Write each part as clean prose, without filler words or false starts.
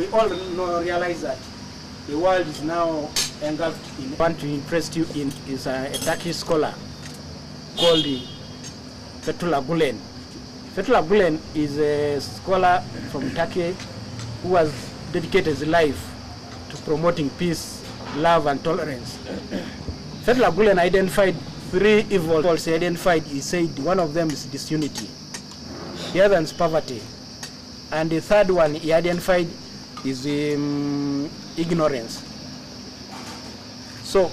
we all realize that the world is now engulfed in. I want to interest you in is a Turkish scholar called Fethullah Gulen. Fethullah Gulen is a scholar from Turkey who has dedicated his life to promoting peace, love, and tolerance. Fethullah Gulen identified 3 evils. He identified, he said one of them is disunity, the other is poverty, and the third one he identified is ignorance. So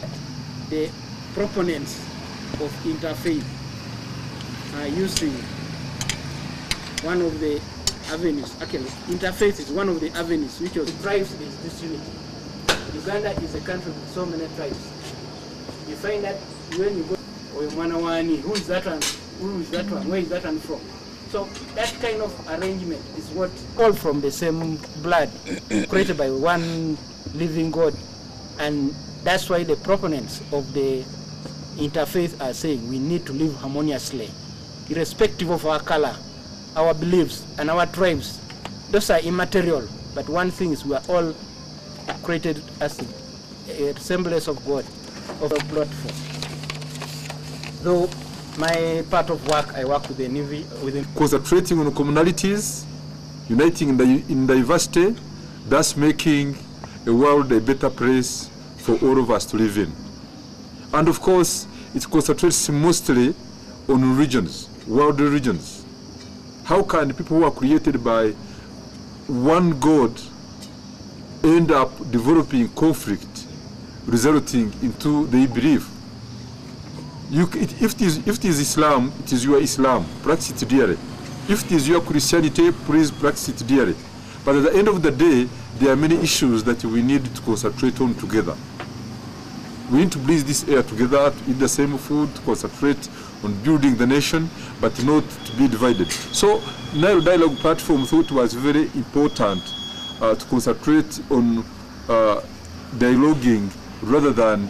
the proponents of interfaith are using one of the avenues. Actually, interfaith is one of the avenues which drives this disunity. Uganda is a country with so many tribes. You find that when you go, who is that one? Who is that one? Where is that one from? So that kind of arrangement is what all from the same blood, created by one living God, and that's why the proponents of the interfaith are saying we need to live harmoniously, irrespective of our color, our beliefs, and our tribes. Those are immaterial, but one thing is we are all created as a semblance of God, of a platform. Though my part of work, I work with the Navy, concentrating on commonalities, uniting in diversity, thus making a world a better place for all of us to live in. And of course, it concentrates mostly on religions, world religions. How can people who are created by one God end up developing conflict, resulting into their belief? If it is Islam, it is your Islam, practice it dearly. If it is your Christianity, please practice it dearly. But at the end of the day, there are many issues that we need to concentrate on together. We need to breathe this air together, to eat the same food, to concentrate on building the nation, but not to be divided. So, Nile Dialogue Platform thought it was very important to concentrate on dialoguing rather than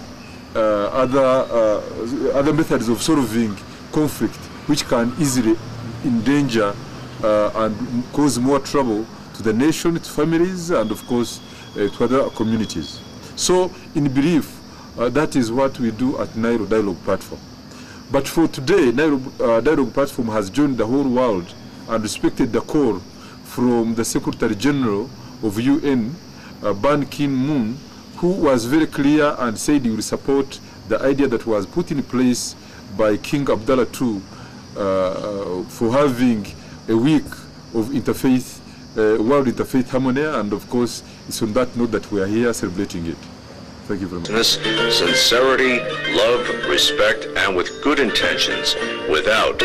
other methods of solving conflict, which can easily endanger and cause more trouble to the nation, to families, and of course to other communities. So, in brief, that is what we do at Nile Dialogue Platform. But for today, Nile Dialogue Platform has joined the whole world and respected the call from the Secretary General of UN, Ban Ki-moon, who was very clear and said he will support the idea that was put in place by King Abdullah II for having a week of interfaith, world interfaith harmony, and of course, it's on that note that we are here celebrating it. Thank you very much. Sincerity, love, respect, and with good intentions, without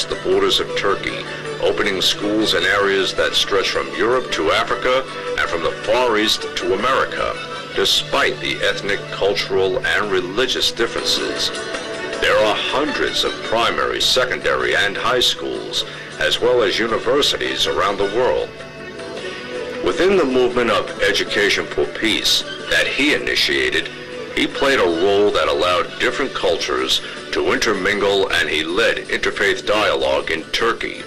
the borders of Turkey, opening schools in areas that stretch from Europe to Africa and from the Far East to America, despite the ethnic, cultural, and religious differences. There are hundreds of primary, secondary, and high schools, as well as universities around the world. Within the movement of Education for Peace that he initiated, he played a role that allowed different cultures to intermingle, and he led interfaith dialogue in Turkey.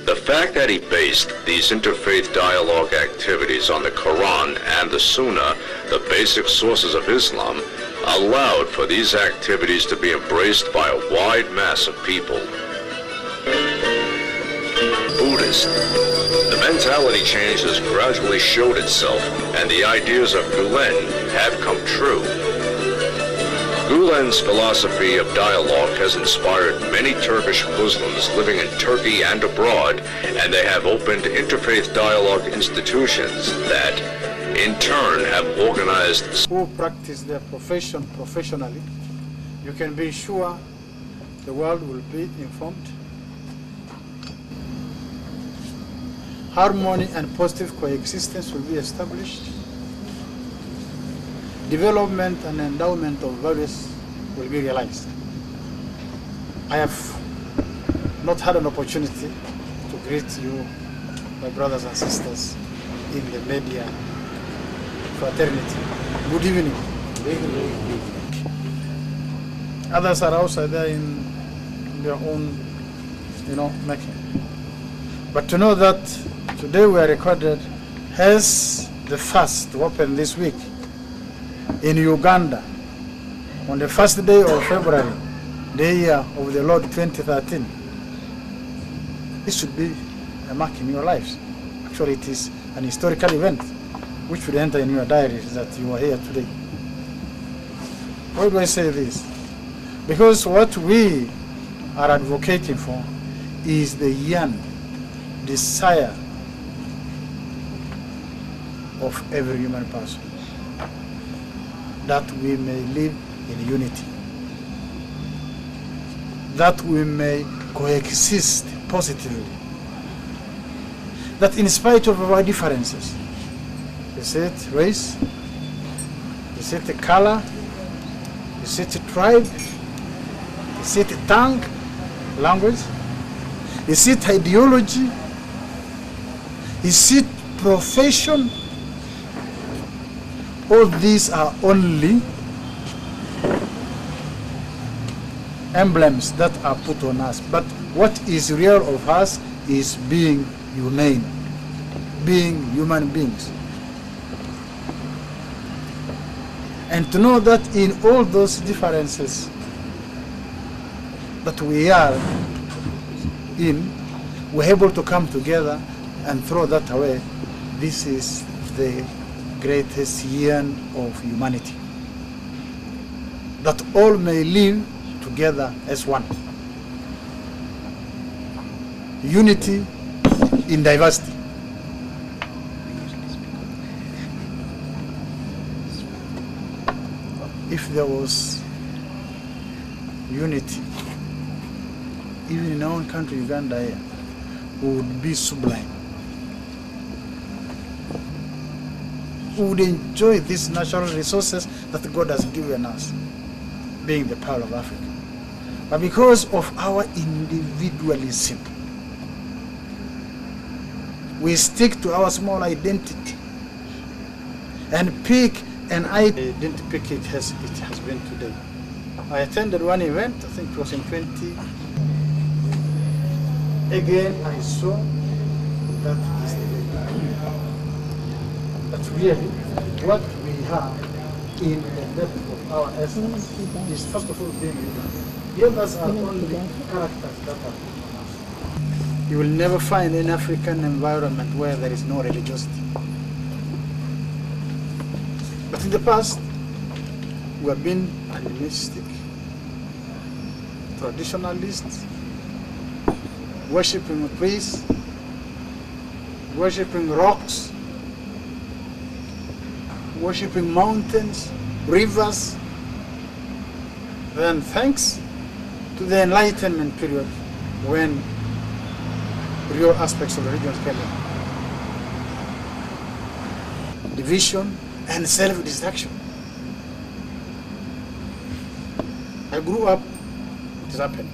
The fact that he based these interfaith dialogue activities on the Quran and the Sunnah, the basic sources of Islam, allowed for these activities to be embraced by a wide mass of people. Buddhist. The mentality change has gradually showed itself, and the ideas of Gulen have come true. Gulen's philosophy of dialogue has inspired many Turkish Muslims living in Turkey and abroad, and they have opened interfaith dialogue institutions that, in turn, have organized... Who practice their profession professionally, you can be sure the world will be informed. harmony and positive coexistence will be established. Development and endowment of values will be realized. I have not had an opportunity to greet you, my brothers and sisters, in the media fraternity. Good evening. Others are outside there in their own, making. But to know that today we are recorded as the first to open this week in Uganda on the first day of February, the year of the Lord 2013. This should be a mark in your lives. Actually, it is an historical event which should enter in your diaries that you are here today. Why do I say this? Because what we are advocating for is the yearn, desire of every human person, that we may live in unity, that we may coexist positively, that in spite of our differences, is it race, is it color, is it tribe, is it tongue, language, is it ideology, is it profession? All these are only emblems that are put on us. But what is real of us is being humane, being human beings. And to know that in all those differences that we are in, we're able to come together and throw that away. This is the greatest yearn of humanity, that all may live together as one. Unity in diversity. If there was unity, even in our own country, Uganda, here, we would be sublime. We would enjoy these natural resources that God has given us, being the pearl of Africa. But because of our individualism, we stick to our small identity and pick an idea. I didn't pick it as it has been today. I attended one event, I think it was in 20. Again, I saw that is the that really what we have in the depth of our essence is first of all being human. The others are only characters that are on us. You will never find an African environment where there is no religiosity. But in the past, we have been animistic, traditionalists, worshipping priests, worshipping rocks, worshipping mountains, rivers. Then thanks to the Enlightenment period, when real aspects of religion came in. Division and self-destruction. I grew up, it is happening.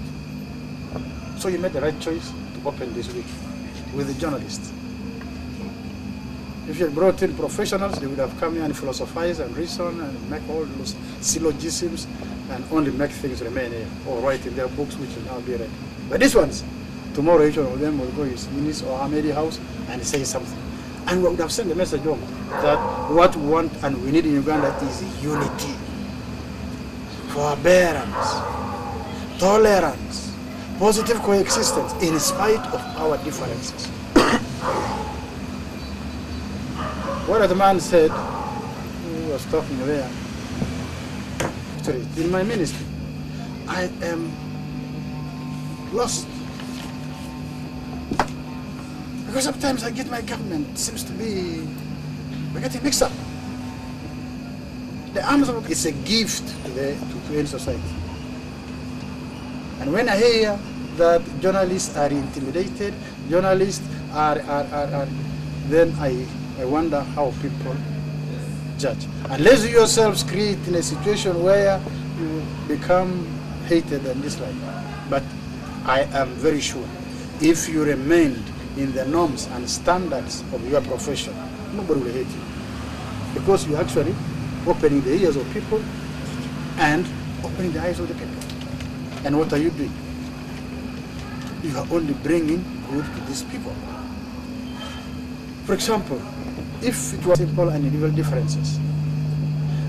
So you made the right choice to open this week with the journalists. If you had brought in professionals, they would have come here and philosophize and reason and make all those syllogisms and only make things remain here or write in their books which will now be read. But these ones, tomorrow each one of them will go to his minister or Hamedi house and say something. And we would have sent a message home that what we want and we need in Uganda is unity, forbearance, tolerance, positive coexistence in spite of our differences. What the man said, who was talking there, in my ministry, I am lost. Because sometimes I get my government, seems to be, we're getting mixed up. The arms of it's a gift to any society. And when I hear that journalists are intimidated, journalists then I wonder how people judge. Unless you yourselves create in a situation where you become hated and disliked. But I am very sure if you remained in the norms and standards of your profession, nobody will hate you. Because you're actually opening the ears of people and opening the eyes of the people. And what are you doing? You are only bringing good to these people. For example, if it was simple and individual differences,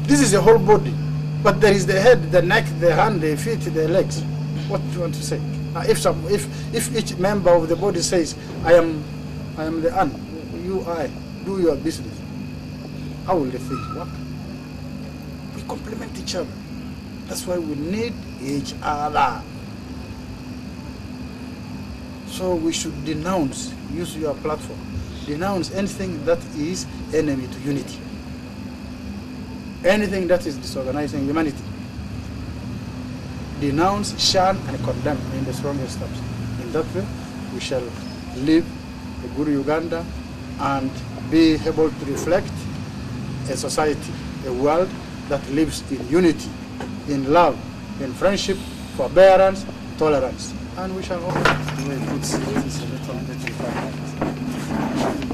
this is a whole body, but there is the head, the neck, the hand, the feet, the legs. What do you want to say? If each member of the body says, I am the ant, I, do your business, how will the things work? We complement each other. That's why we need each other. So we should denounce, use your platform, denounce anything that is enemy to unity. Anything that is disorganizing humanity. Denounce, shun, and condemn in the strongest terms. In that way, we shall live a good Uganda and be able to reflect a society, a world that lives in unity, in love, in friendship, forbearance, tolerance. And we shall all do a good citizen, a little bit